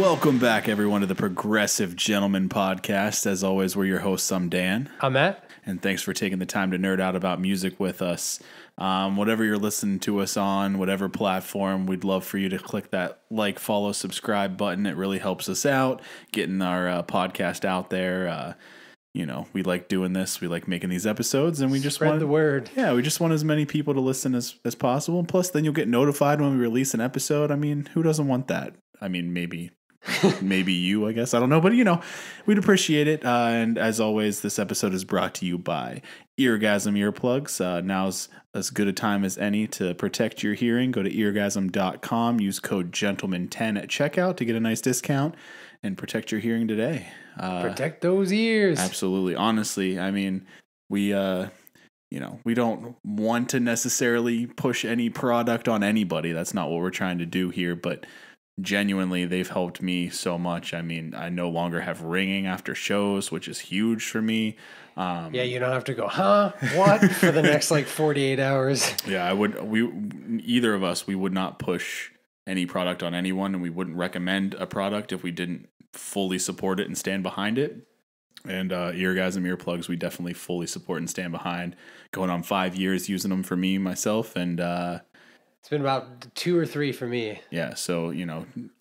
Welcome back, everyone, to the Progressive Gentleman Podcast. As always, we're your hosts. I'm Dan. I'm Matt. And thanks for taking the time to nerd out about music with us. Whatever you're listening to us on, whatever platform, we'd love for you to click that like, follow, subscribe button. It really helps us out, getting our podcast out there. We like doing this. We like making these episodes, and we just spread the word. Yeah, we just want as many people to listen as possible. Plus, then you'll get notified when we release an episode. I mean, who doesn't want that? I mean, maybe you, I guess. I don't know. But, we'd appreciate it. And as always, this episode is brought to you by Eargasm Earplugs. Now's as good a time as any to protect your hearing. Go to eargasm.com. Use code GENTLEMAN10 at checkout to get a nice discount and protect your hearing today. Protect those ears. Absolutely. Honestly, I mean, we don't want to necessarily push any product on anybody. That's not what we're trying to do here. But genuinely, they've helped me so much. I mean, I no longer have ringing after shows, which is huge for me. Yeah, you don't have to go, what? For the next 48 hours. Yeah, either of us, we would not push any product on anyone, and we wouldn't recommend a product if we didn't fully support it and stand behind it. And Eargasm Earplugs, we definitely fully support and stand behind. Going on 5 years using them for me, myself, and it's been about 2 or 3 for me. Yeah, so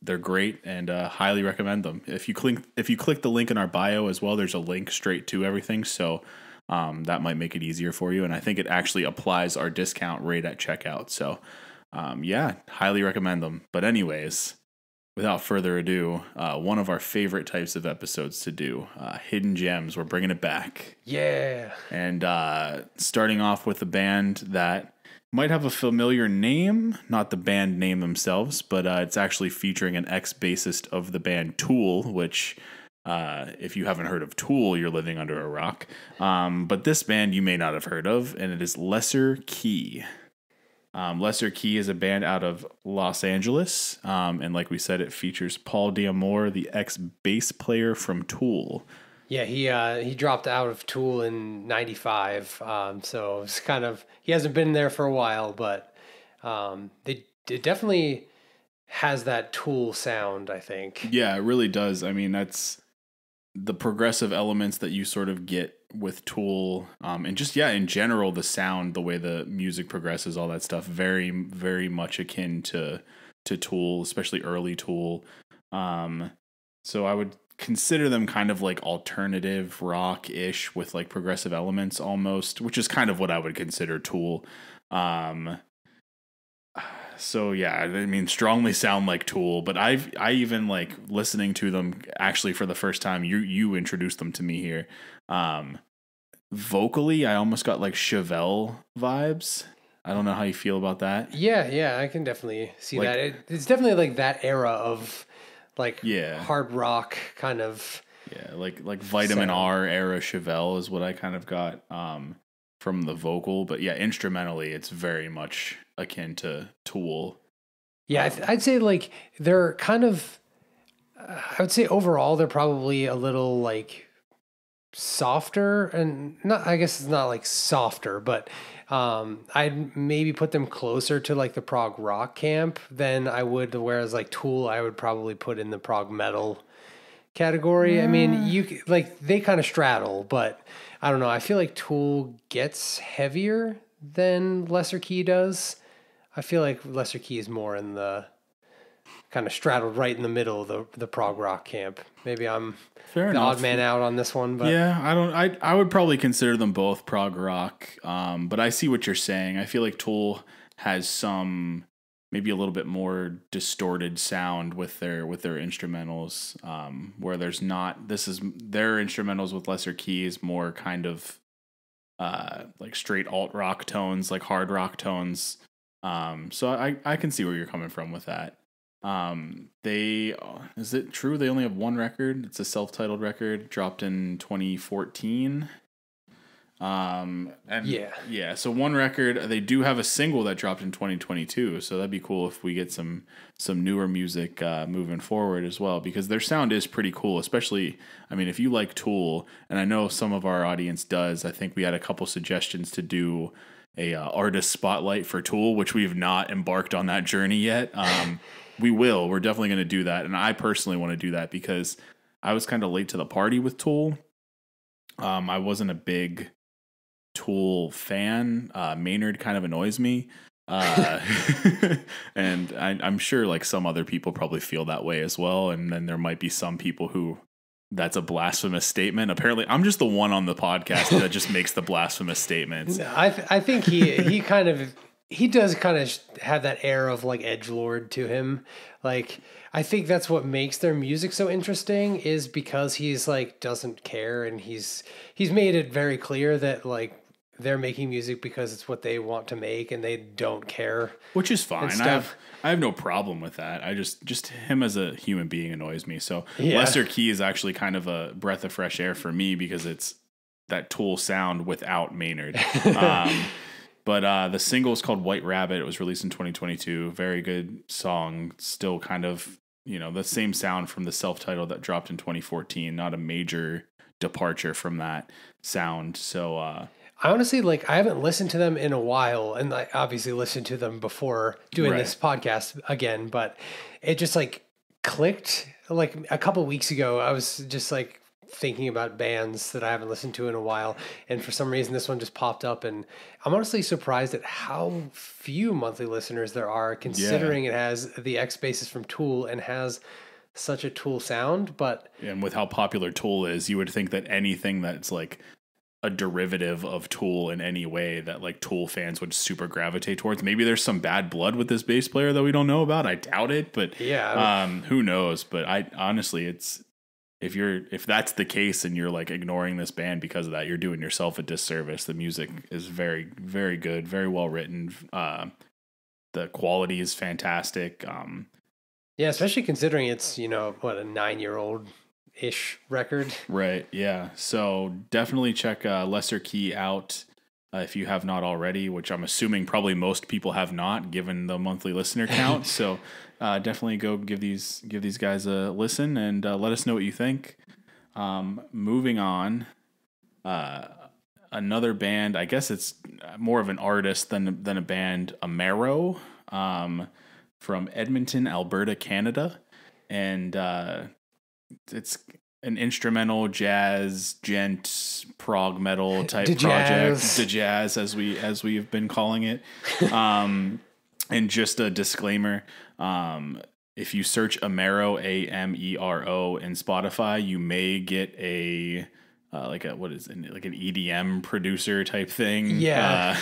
they're great and highly recommend them. If you click the link in our bio as well, there's a link straight to everything, so that might make it easier for you. And I think it actually applies our discount rate at checkout. So yeah, highly recommend them. But anyways, without further ado, one of our favorite types of episodes to do, Hidden Gems. We're bringing it back. Yeah. And starting off with a band that might have a familiar name, not the band name themselves, but it's actually featuring an ex-bassist of the band Tool, which if you haven't heard of Tool, you're living under a rock. But this band you may not have heard of, and it is Lesser Key. Lesser Key is a band out of Los Angeles, and like we said, it features Paul D'Amore, the ex-bass player from Tool. Yeah, he dropped out of Tool in '95, so it's he hasn't been there for a while, but it definitely has that Tool sound, I think. Yeah, it really does. I mean, that's the progressive elements that you sort of get with Tool, and just in general, the sound, the way the music progresses, all that stuff, very, very much akin to Tool, especially early Tool. So I would consider them kind of like alternative rock-ish with progressive elements almost, which is kind of what I would consider Tool. So yeah, I mean, strongly sound like Tool, but I even listening to them actually for the first time. You introduced them to me here. Vocally, I almost got Chevelle vibes. I don't know how you feel about that. Yeah, I can definitely see that. It's definitely that era of hard rock kind of. Yeah, like Vitamin sound. R era Chevelle is what I kind of got from the vocal, but yeah, instrumentally it's very much akin to Tool. Yeah, I'd say they're kind of. I would say overall they're probably a little softer, and not. I guess it's not softer, but I'd maybe put them closer to the prog rock camp than I would. Whereas Tool, I would probably put in the prog metal category. I mean, they kind of straddle, but I don't know. I feel like Tool gets heavier than Lesser Key does. I feel like Lesser Key is more in the kind of straddled right in the middle of the prog rock camp. Maybe I'm the odd man out on this one, but yeah, I would probably consider them both prog rock. But I see what you're saying. I feel like Tool has some maybe a little bit more distorted sound with their instrumentals, where there's not. This is their instrumentals with Lesser Key is more kind of straight alt rock tones, hard rock tones. So I can see where you're coming from with that. Is it true they only have one record? It's a self-titled record, dropped in 2014. And yeah, so one record, they do have a single that dropped in 2022, so that'd be cool if we get some newer music moving forward as well, because their sound is pretty cool, especially, I mean, if you like Tool, and I know some of our audience does. I think we had a couple suggestions to do a artist spotlight for Tool, which we've not embarked on that journey yet. We're definitely going to do that, and I personally want to do that because I was kind of late to the party with Tool. I wasn't a big Tool fan. Maynard kind of annoys me. And I'm sure like some other people probably feel that way as well. And then there might be some people who that's a blasphemous statement. Apparently I'm just the one on the podcast that just makes the blasphemous statements. I think he does kind of have that air of like edgelord to him. Like, I think that's what makes their music so interesting, is because he's like doesn't care, and he's made it very clear that like they're making music because it's what they want to make, and they don't care. Which is fine. I have no problem with that. I just him as a human being annoys me. So Lesser Key is actually kind of a breath of fresh air for me because it's that Tool sound without Maynard. But the single is called White Rabbit. It was released in 2022. Very good song. Still kind of, the same sound from the self-titled that dropped in 2014. Not a major departure from that sound. So I honestly, like, I haven't listened to them in a while, and I obviously listened to them before doing this podcast again, but it just like clicked. Like a couple weeks ago, I was just like thinking about bands that I haven't listened to in a while, and for some reason this one just popped up, and I'm honestly surprised at how few monthly listeners there are, considering it has the X bassist from Tool and has such a Tool sound. But and with how popular Tool is, you would think that anything that's like a derivative of Tool in any way, that like Tool fans would super gravitate towards. Maybe there's some bad blood with this bass player that we don't know about. I doubt it, but who knows? But I honestly, it's if that's the case and you're like ignoring this band because of that, you're doing yourself a disservice. The music is very, very good, very well written. The quality is fantastic. Yeah, especially considering it's, a 9-year-old ish record. Right. Yeah. So definitely check Lesser Key out if you have not already, which I'm assuming probably most people have not, given the monthly listener count. So definitely go give these guys a listen and let us know what you think. Moving on, another band. I guess it's more of an artist than a band. Amero, from Edmonton, Alberta, Canada, and it's an instrumental jazz, gent, prog metal type project, the jazz as we have been calling it. And just a disclaimer, if you search Amero, Amero in Spotify, you may get a like an EDM producer type thing. Yeah.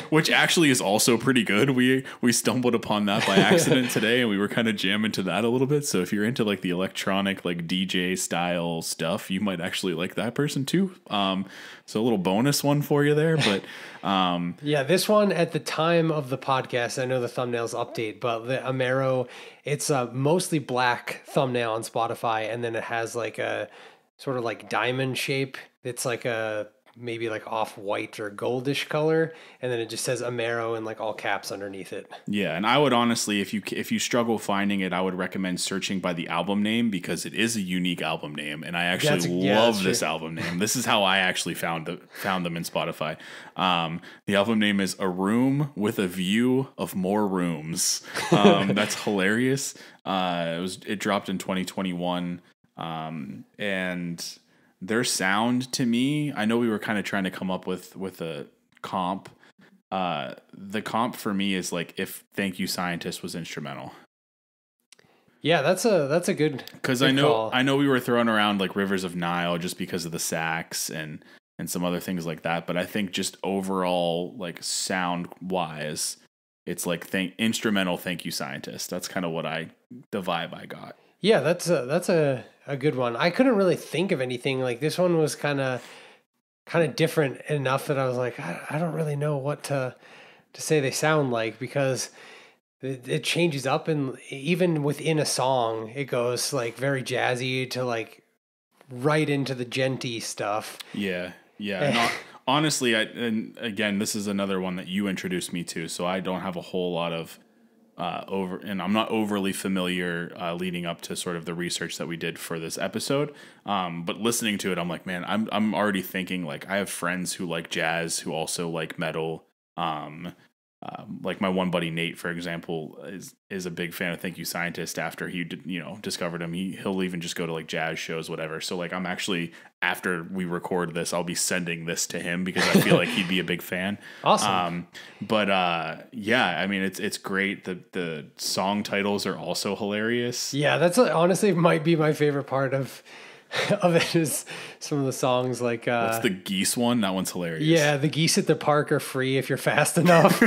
Which actually is also pretty good. We stumbled upon that by accident today, and we were kind of jamming to that a little bit. So if you're into like the electronic, like DJ style stuff, you might actually like that person too. So a little bonus one for you there, but this one at the time of the podcast, I know the thumbnails update, but the Amero, it's a mostly black thumbnail on Spotify, and then it has like a sort of like diamond shape. It's like a maybe like off-white or goldish color, and then it just says Amero in like all caps underneath it. Yeah, and I would honestly, if you struggle finding it, I would recommend searching by the album name, because it is a unique album name, and I actually love this album name. This is how I actually found them in Spotify. The album name is A Room with a View of More Rooms. That's hilarious. It dropped in 2021, and their sound, to me, I know we were kind of trying to come up with a comp. The comp for me is like if Thank You Scientist was instrumental. Yeah, that's a good, because I know we were throwing around like Rivers of Nile just because of the sax and some other things like that, but I think just overall like sound wise, it's like instrumental Thank You Scientist. That's kind of the vibe I got. Yeah, that's a good one. I couldn't really think of anything. Like this one was kind of different enough that I was like, I don't really know what to say they sound like, because it changes up, and even within a song, it goes like very jazzy to like right into the genty stuff. Yeah. And honestly, and again, this is another one that you introduced me to, so I don't have a whole lot of and I'm not overly familiar leading up to sort of the research that we did for this episode. But listening to it, I'm like, man, I'm already thinking, like, I have friends who like jazz who also like metal. Like my one buddy Nate, for example, is a big fan of Thank You Scientist. After he discovered him, he'll even just go to like jazz shows, whatever. So like I'm actually, after we record this, I'll be sending this to him because I feel like he'd be a big fan. Awesome. Yeah, I mean it's great. The song titles are also hilarious. Yeah, that's honestly might be my favorite part of it, is some of the songs like What's the geese one? That one's hilarious. Yeah, the geese at the park are free if you're fast enough.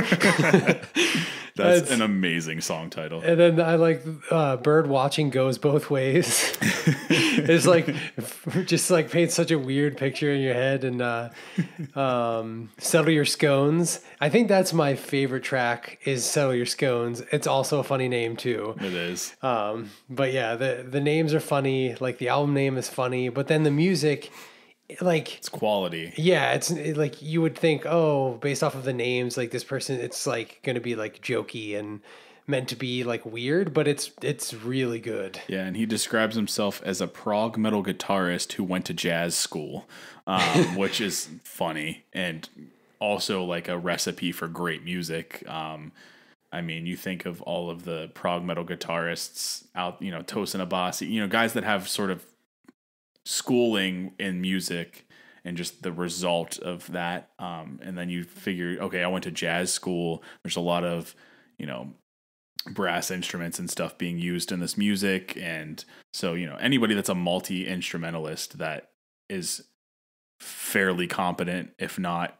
That's an amazing song title. And then I like bird watching goes both ways. It's like just like paints such a weird picture in your head. And Settle Your Scones. I think that's my favorite track, is Settle Your Scones. It's also a funny name too. It is. But yeah, the names are funny. Like the album name is funny, but then the music, like, it's quality. Yeah, it's like you would think, oh, based off of the names, like this person, it's like going to be like jokey and meant to be like weird, but it's really good. Yeah, and he describes himself as a prog metal guitarist who went to jazz school, which is funny and also like a recipe for great music. I mean, you think of all of the prog metal guitarists out, Tosin Abasi, guys that have sort of schooling in music and just the result of that. And then you figure, okay, I went to jazz school. There's a lot of, brass instruments and stuff being used in this music. And so, anybody that's a multi-instrumentalist that is fairly competent, if not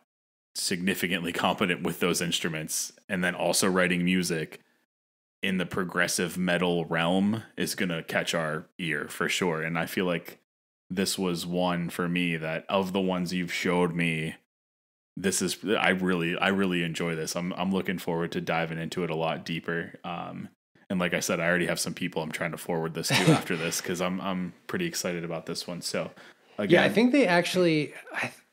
significantly competent with those instruments, and then also writing music in the progressive metal realm, is going to catch our ear for sure. And I feel like this was one for me that, of the ones you've showed me, I really enjoy this. I'm looking forward to diving into it a lot deeper. And like I said, I already have some people I'm trying to forward this to after this, because I'm pretty excited about this one. So again, yeah, I think they actually,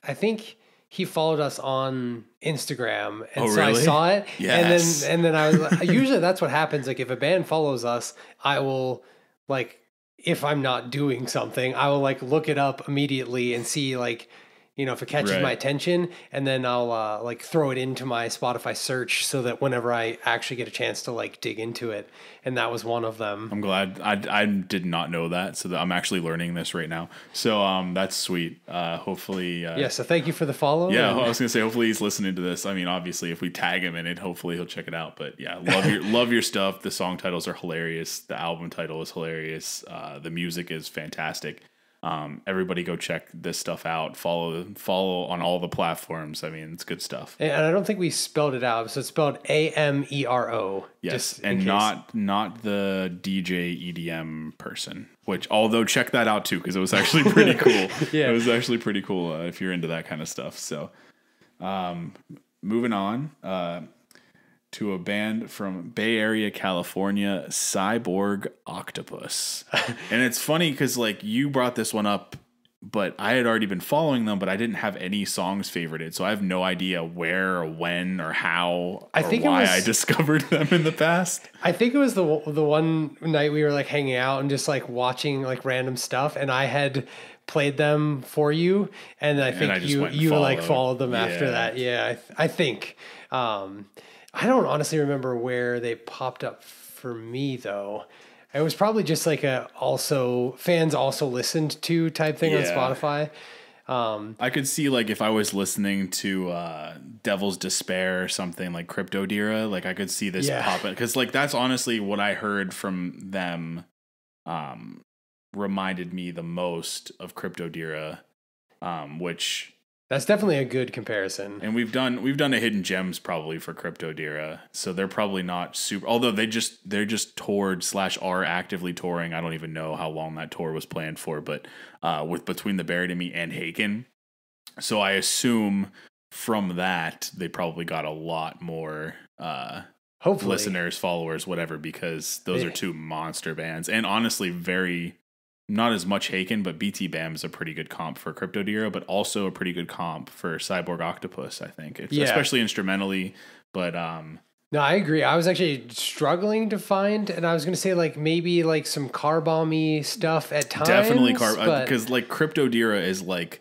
I think he followed us on Instagram, and so really? I saw it. Yes. And then I was like, usually that's what happens. Like if a band follows us, I will, like, if I'm not doing something, I will like look it up immediately and see, like, if it catches my attention, and then I'll like throw it into my Spotify search so that whenever I actually get a chance to like dig into it. And that was one of them. I'm glad. I did not know that, so that I'm actually learning this right now. So that's sweet. Hopefully. Yeah. So thank you for the follow. Yeah, I was gonna say, hopefully he's listening to this. I mean, obviously, if we tag him in it, hopefully he'll check it out. But yeah, love your stuff. The song titles are hilarious. The album title is hilarious. The music is fantastic. Everybody go check this stuff out. Follow on all the platforms. I mean, it's good stuff. And I don't think we spelled it out. So it's spelled Amero. Yes, and not the DJ EDM person. Which, although, check that out too, because it was actually pretty cool. Yeah, it was actually pretty cool if you're into that kind of stuff. So, moving on to a band from Bay Area, California, Cyborg Octopus. And it's funny because, like, you brought this one up, but I had already been following them, but I didn't have any songs favorited. So I have no idea where or when or how or why I discovered them in the past. I think it was the one night we were like hanging out and just like watching like random stuff, and I had played them for you, and I think you like followed them after that. Yeah, I think. I don't honestly remember where they popped up for me though. It was probably just like fans also listened to type thing on Spotify. I could see, like, if I was listening to Devil's Despair or something like Crypto Dira, like I could see this pop up, because like that's honestly what I heard from them. Reminded me the most of Crypto Dira, which. That's definitely a good comparison. And we've done a Hidden Gems probably for Crypto Dira, so they're probably not super. Although they're just toured / are actively touring. I don't even know how long that tour was planned for, but with Between the Buried and Me and Haken, so I assume from that they probably got a lot more hopefully listeners, followers, whatever, because those are two monster bands, and honestly very not as much Haken, but BT Bam is a pretty good comp for Crypto Dira, but also a pretty good comp for Cyborg Octopus, I think. Especially instrumentally. But no, I agree. I was actually struggling to find, and I was going to say like maybe like some car bomby stuff at times. Definitely because like Crypto Dira is like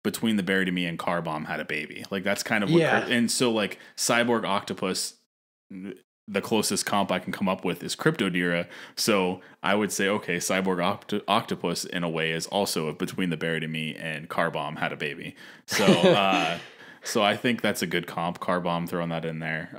between the Buried to Me and Car Bomb had a baby. Like that's kind of what and so like Cyborg Octopus, the closest comp I can come up with is Crypto Dira. So I would say, okay, Cyborg Octopus in a way is also between the Buried to Me and Car Bomb had a baby. So so I think that's a good comp. Car Bomb, throwing that in there.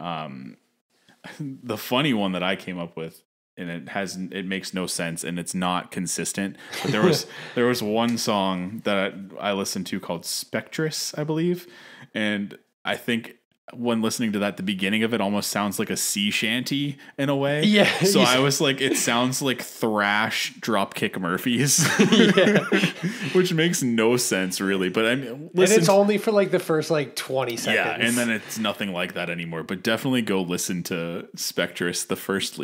The funny one that I came up with, and it makes no sense and it's not consistent, but there was one song that I listened to called Spectress, I believe, and I think when listening to that, the beginning of it almost sounds like a sea shanty in a way. Yeah. So I was like, it sounds like thrash Dropkick Murphys, which makes no sense really. But I mean, listen, and it's only for like the first like 20 seconds. Yeah, and then it's nothing like that anymore. But definitely go listen to Spectress the first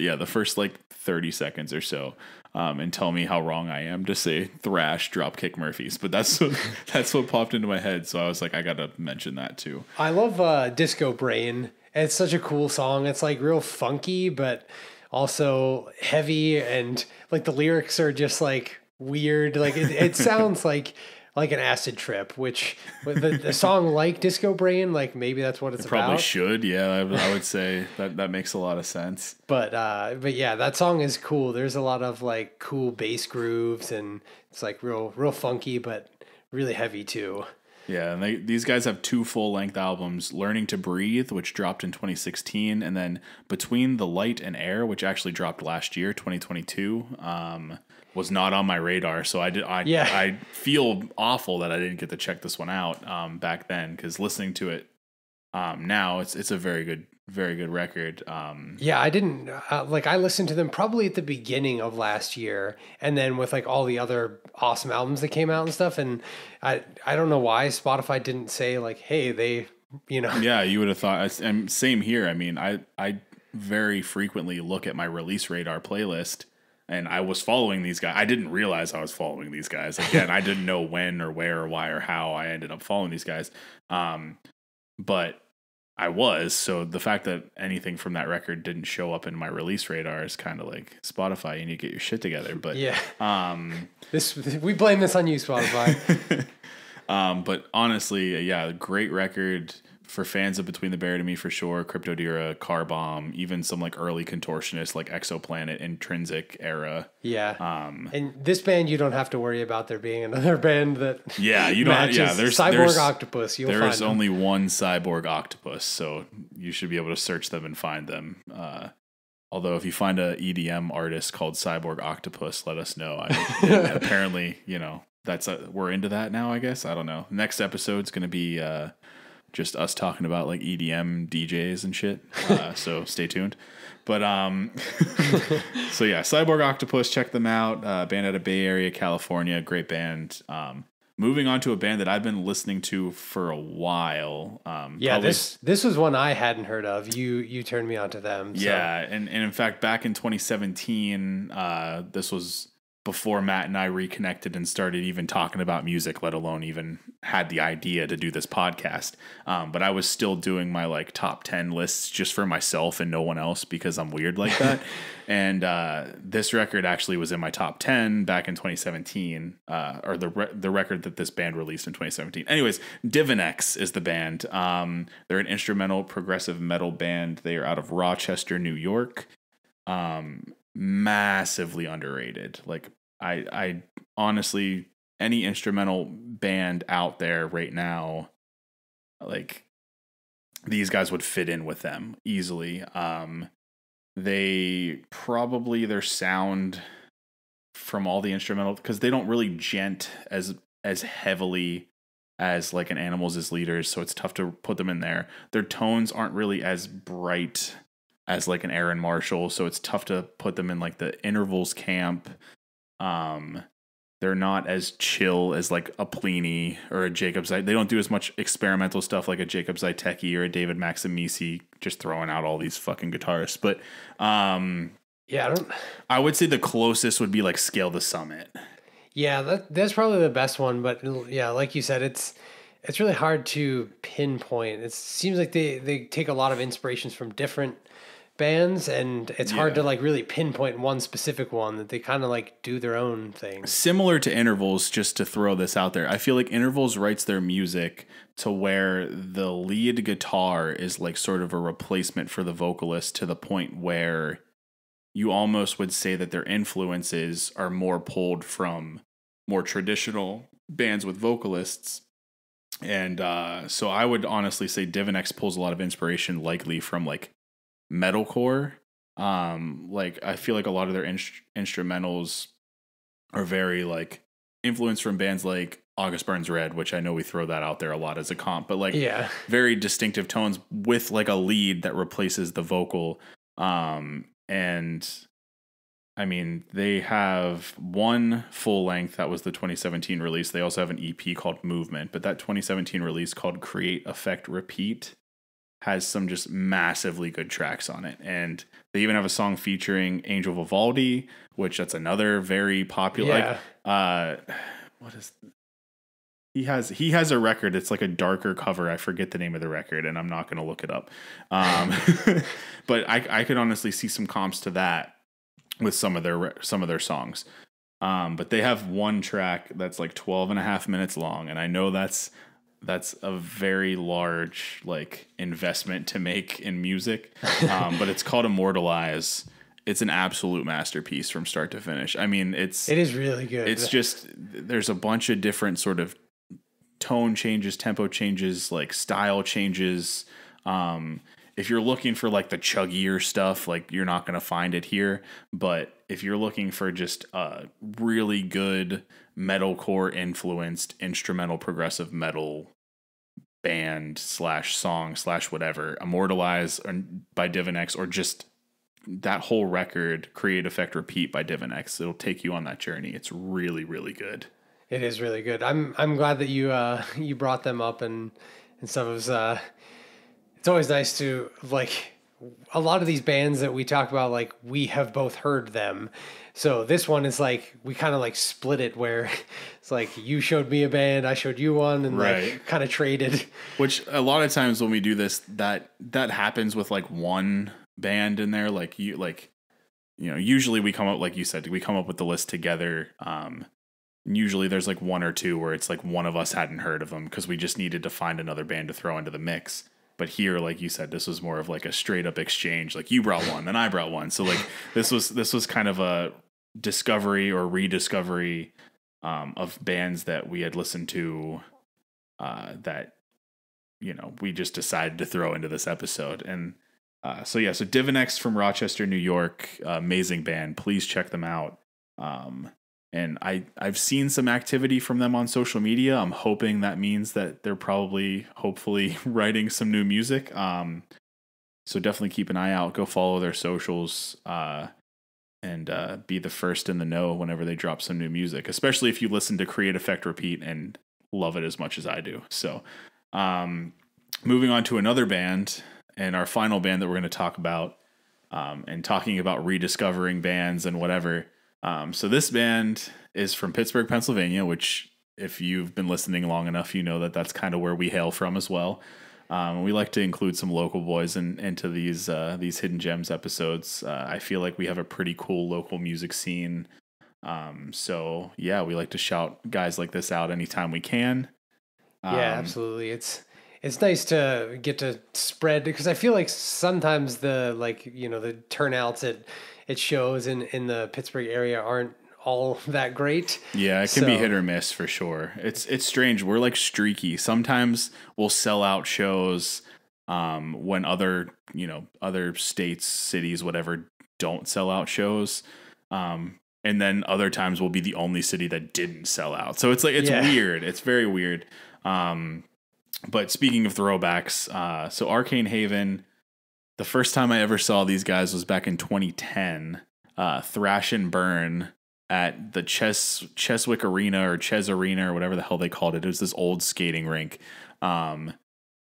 like 30 seconds or so. And tell me how wrong I am to say thrash Dropkick Murphys, but that's what popped into my head. So I was like, I gotta mention that too. I love Disco Brain. It's such a cool song. It's like real funky, but also heavy, and like the lyrics are just like weird. Like it sounds like an acid trip, which the song like Disco Brain, like maybe that's what it's about. Probably should, yeah. I would say that makes a lot of sense. But yeah, that song is cool. There's a lot of like cool bass grooves, and it's like real funky, but really heavy too. Yeah, and these guys have 2 full-length albums, Learning to Breathe, which dropped in 2016, and then Between the Light and Air, which actually dropped last year, 2022. Was not on my radar, so I feel awful that I didn't get to check this one out back then, because listening to it now, it's a very good record. Yeah, I didn't I listened to them probably at the beginning of last year, and then with like all the other awesome albums that came out and stuff, and I don't know why Spotify didn't say like, hey, they, you know. Yeah, you would have thought. And same here. I mean, I very frequently look at my release radar playlist. And I was following these guys. I didn't realize I was following these guys. Again, I didn't know when or where or why or how I ended up following these guys. But I was. So the fact that anything from that record didn't show up in my release radar is kind of like, Spotify, you need to get your shit together. But yeah, we blame this on you, Spotify. But honestly, yeah, great record. For fans of Between the Buried and Me, for sure, Crypto Dira, Car Bomb, even some like early Contortionist like Exoplanet, Intrinsic era. Yeah. And this band, you don't have to worry about there being another band that you don't. Yeah, there's Cyborg Octopus. There's only one Cyborg Octopus, so you should be able to search them and find them. Although if you find a EDM artist called Cyborg Octopus, let us know. Apparently, we're into that now. I guess I don't know. Next episode's gonna be. Just us talking about like EDM DJs and shit. So stay tuned. But so yeah, Cyborg Octopus, check them out. Band out of Bay Area, California, great band. Moving on to a band that I've been listening to for a while. This was one I hadn't heard of. You turned me on to them. So. Yeah, and in fact, back in 2017, this was before Matt and I reconnected and started even talking about music, let alone even had the idea to do this podcast. But I was still doing my like top 10 lists just for myself and no one else, because I'm weird like that. And this record actually was in my top 10 back in 2017, or the record that this band released in 2017. Anyways, Divinex is the band. They're an instrumental progressive metal band. They are out of Rochester, New York. Massively underrated. Like I honestly, any instrumental band out there right now, like these guys would fit in with them easily. Their sound from all the instrumental, because they don't really gent as heavily as like an Animals as Leaders, so it's tough to put them in there. Their tones aren't really as bright as like an Aaron Marshall, so it's tough to put them in like the intervals camp. They're not as chill as like a Pliny or a Jacob Zyteki. They don't do as much experimental stuff like a Jacob Zyteki or a David Maximisi, just throwing out all these fucking guitarists. But I would Yeah, that's probably the best one. But yeah, like you said, it's really hard to pinpoint. It seems like they take a lot of inspirations from different bands, and it's hard to Yeah. like really pinpoint one specific one that they kind of like do their own thing. Similar to Intervals, just to throw this out there, I feel like Intervals writes their music to where the lead guitar is like sort of a replacement for the vocalist, to the point where you almost would say that their influences are more pulled from more traditional bands with vocalists. And so I would honestly say Divinex pulls a lot of inspiration likely from like metalcore. Like I feel like a lot of their instrumentals are very like influenced from bands like August Burns Red, which I know we throw that out there a lot as a comp, but like Yeah, very distinctive tones with like a lead that replaces the vocal. And I mean, they have one full length that was the 2017 release. They also have an EP called Movement, but that 2017 release called Create, Affect, Repeat has some just massively good tracks on it. And they even have a song featuring Angel Vivaldi, which that's another very popular. yeah. What is he has a record. It's like a darker cover. I forget the name of the record, and I'm not going to look it up. But I could honestly see some comps to that with some of their songs. But they have one track that's like 12 and a half minutes long, and I know that's a very large like investment to make in music. But it's called Immortalize. It's an absolute masterpiece from start to finish. I mean, it is really good. It's just there's a bunch of different sort of tone changes, tempo changes, like style changes. If you're looking for like the chuggier stuff, like you're not going to find it here. But if you're looking for just a really good metalcore influenced instrumental progressive metal band / song / whatever, Immortalize by Divinex, or just that whole record, Create, Effect, Repeat by Divinex, it'll take you on that journey. It's really, really good. It is really good. I'm glad that you brought them up and stuff. It was it's always nice to like a lot of these bands that we talk about, like we have both heard them. So this one is like we kind of like split it where it's like you showed me a band, I showed you one, and Right. like kind of traded. Which a lot of times when we do this, that happens with like one band in there. Like usually we come up, like you said, we come up with the list together. Usually there's like one or two where it's like one of us hadn't heard of them because we just needed to find another band to throw into the mix. But here, like you said, this was more of like a straight up exchange. Like you brought one, then I brought one. So like this was kind of a discovery or rediscovery of bands that we had listened to that we just decided to throw into this episode. And so Divinex from Rochester, New York, amazing band. Please check them out. And I've seen some activity from them on social media. I'm hoping that means that they're hopefully writing some new music. So definitely keep an eye out. Go follow their socials and be the first in the know whenever they drop some new music, especially if you listen to Create, Effect, Repeat and love it as much as I do. So moving on to another band, and our final band that we're going to talk about, and talking about rediscovering bands and whatever. So this band is from Pittsburgh, Pennsylvania, which if you've been listening long enough, you know that that's kind of where we hail from as well. We like to include some local boys into these Hidden Gems episodes. I feel like we have a pretty cool local music scene. So yeah, we like to shout guys like this out anytime we can. Yeah, absolutely. It's nice to get to spread, because I feel like sometimes the turnouts at shows in the Pittsburgh area aren't all that great. Yeah, it can be hit or miss for sure. It's strange. We're like streaky. Sometimes we'll sell out shows when other states, cities, whatever, don't sell out shows. And then other times we'll be the only city that didn't sell out. So it's like weird. It's very weird. But speaking of throwbacks, so Arcane Haven, the first time I ever saw these guys was back in 2010, Thrash and Burn at the Cheswick Arena or Ches Arena or whatever the hell they called it. It was this old skating rink. And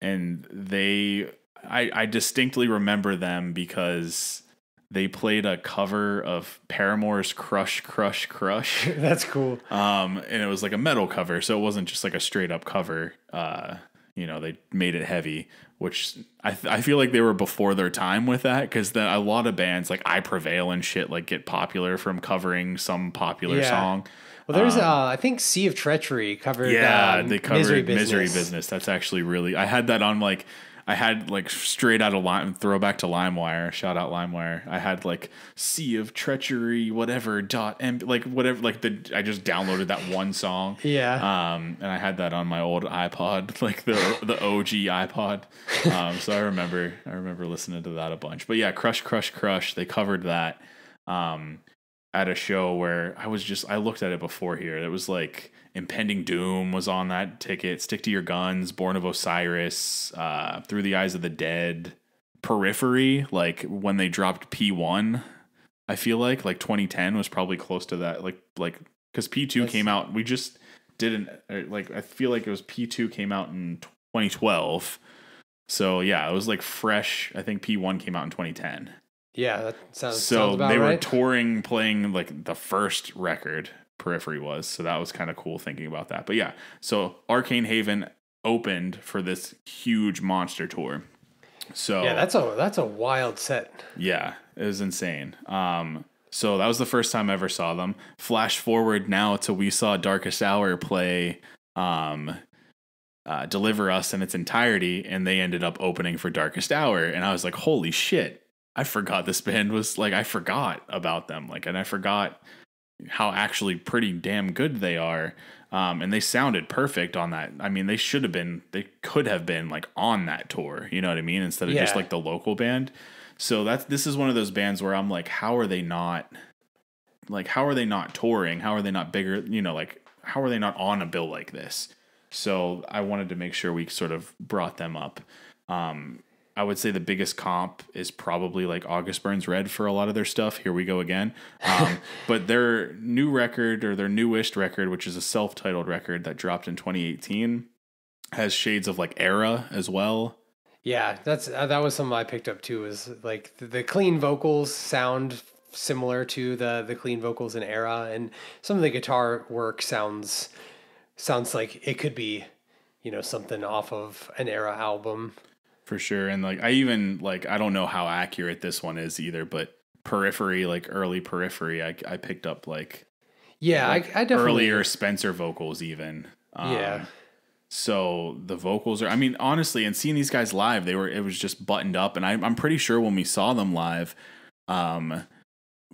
I distinctly remember them because they played a cover of Paramore's Crush, Crush, Crush. That's cool. And it was like a metal cover, so it wasn't just like a straight up cover. They made it heavy, which I feel like they were before their time with that, because then a lot of bands like I Prevail and shit like get popular from covering some popular song. Well, there's I think Sea of Treachery covered. They covered Misery Business. That's actually really. I had that on like. I had like straight out of throwback to LimeWire. Shout out LimeWire. I had like Sea of Treachery, whatever whatever. I just downloaded that one song. Yeah. And I had that on my old iPod, like the OG iPod. So I remember listening to that a bunch. But yeah, Crush, Crush, Crush. They covered that. At a show where I looked at it before here. It was like Impending Doom was on that ticket. Stick to Your Guns, Born of Osiris, Through the Eyes of the Dead, Periphery. Like when they dropped P1, I feel like 2010 was probably close to that. Like because P2 came out. We just didn't I feel like it was P2 came out in 2012. So yeah, it was like fresh. I think P1 came out in 2010. Yeah, that sounds so about they right. were touring, playing like the first record Periphery was. So that was kind of cool thinking about that. But yeah, so Arcane Haven opened for this huge monster tour. So yeah, that's a wild set. Yeah, it was insane. So that was the first time I ever saw them. Flash forward now to we saw Darkest Hour play Deliver Us in its entirety, and they ended up opening for Darkest Hour, and I was like, holy shit. I forgot this band was like, I forgot about them. Like, and I forgot how actually pretty damn good they are. And they sounded perfect on that. I mean, they could have been like on that tour, you know what I mean? Instead of just like the local band. So this is one of those bands where I'm like, how are they not touring? How are they not bigger? How are they not on a bill like this? So I wanted to make sure we sort of brought them up. I would say the biggest comp is probably like August Burns Red for a lot of their stuff. Here we go again. But their new record, or their newest record, which is a self-titled record that dropped in 2018, has shades of like Era as well. Yeah, that was something I picked up too. Is like the clean vocals sound similar to the clean vocals in Era, and some of the guitar work sounds like it could be, something off of an Era album. For sure. And like, I don't know how accurate this one is either, but Periphery, like early Periphery, I picked up like, I definitely earlier Spencer vocals even. So the vocals are, I mean, honestly, and seeing these guys live, it was just buttoned up. And I'm pretty sure when we saw them live,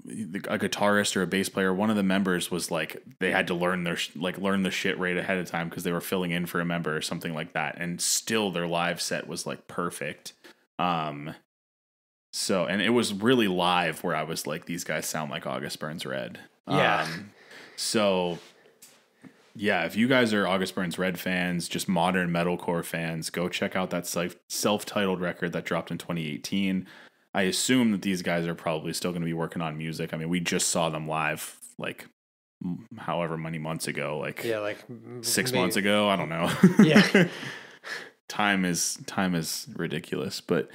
a guitarist or a bass player, one of the members was like, they had to learn the shit right ahead of time because they were filling in for a member or something like that, and still their live set was like perfect. So, and it was really live where I was like, these guys sound like August Burns Red. So yeah, if you guys are August Burns Red fans, just modern metalcore fans, go check out that self-titled record that dropped in 2018. I assume that these guys are probably still going to be working on music. I mean, we just saw them live like however many months ago, like 6 months ago. I don't know. Yeah. Time is ridiculous, but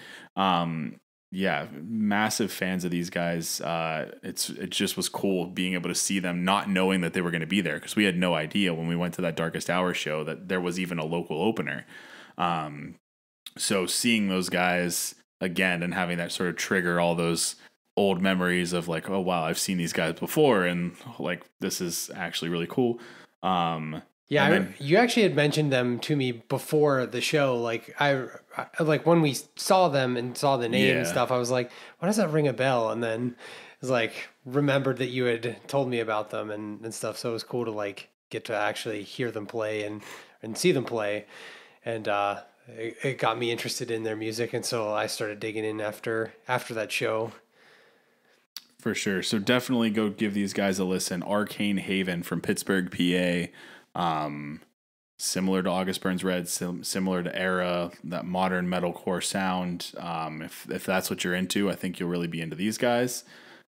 massive fans of these guys. It just was cool being able to see them, not knowing that they were going to be there, because we had no idea when we went to that Darkest Hour show that there was even a local opener. So seeing those guys again and having that sort of trigger all those old memories of like, oh wow, I've seen these guys before, and like this is actually really cool. You actually had mentioned them to me before the show. Like I like when we saw them and saw the name and stuff, I was like, why does that ring a bell? And then it was like remembered that you had told me about them and stuff. So it was cool to like get to actually hear them play and see them play. And it got me interested in their music, and so I started digging in after that show. For sure. So definitely go give these guys a listen. Arcane Haven from Pittsburgh, PA. Similar to August Burns Red, similar to Era, that modern metalcore sound. If that's what you're into, I think you'll really be into these guys.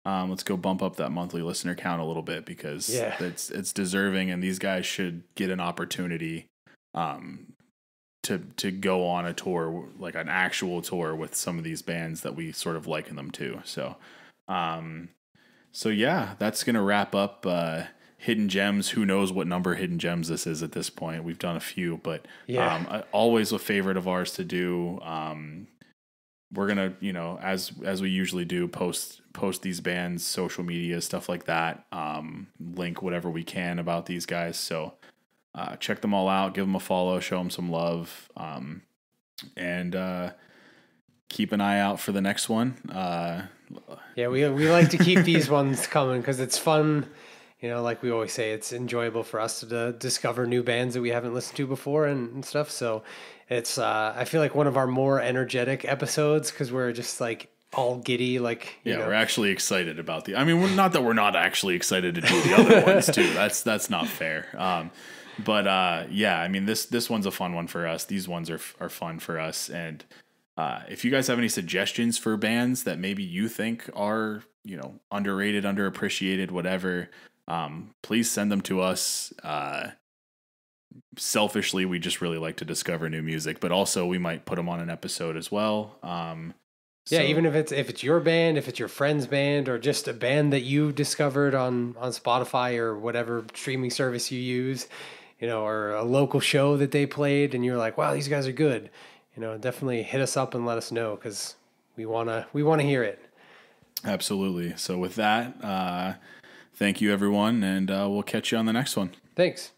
Let's go bump up that monthly listener count a little bit, because it's deserving, and these guys should get an opportunity to go on a tour, like an actual tour with some of these bands that we sort of liken them to. So So yeah, that's going to wrap up Hidden Gems. Who knows what number Hidden Gems this is at this point? We've done a few, but always a favorite of ours to do. We're gonna, as we usually do, post these bands, social media, stuff like that. Link whatever we can about these guys. So check them all out, give them a follow, show them some love, and keep an eye out for the next one. We like to keep these ones coming because it's fun. Like we always say, it's enjoyable for us to discover new bands that we haven't listened to before and stuff. So it's, I feel like one of our more energetic episodes because we're just like all giddy. We're actually excited about not that we're not actually excited to do the other ones too. That's not fair. This one's a fun one for us. These ones are fun for us. And if you guys have any suggestions for bands that maybe you think are, underrated, underappreciated, whatever, please send them to us. Selfishly, we just really like to discover new music, but also we might put them on an episode as well. Even if it's your band, if it's your friend's band, or just a band that you discovered on Spotify or whatever streaming service you use, or a local show that they played and you're like, wow, these guys are good. Definitely hit us up and let us know because we wanna hear it. Absolutely. So with that, thank you everyone, and we'll catch you on the next one. Thanks.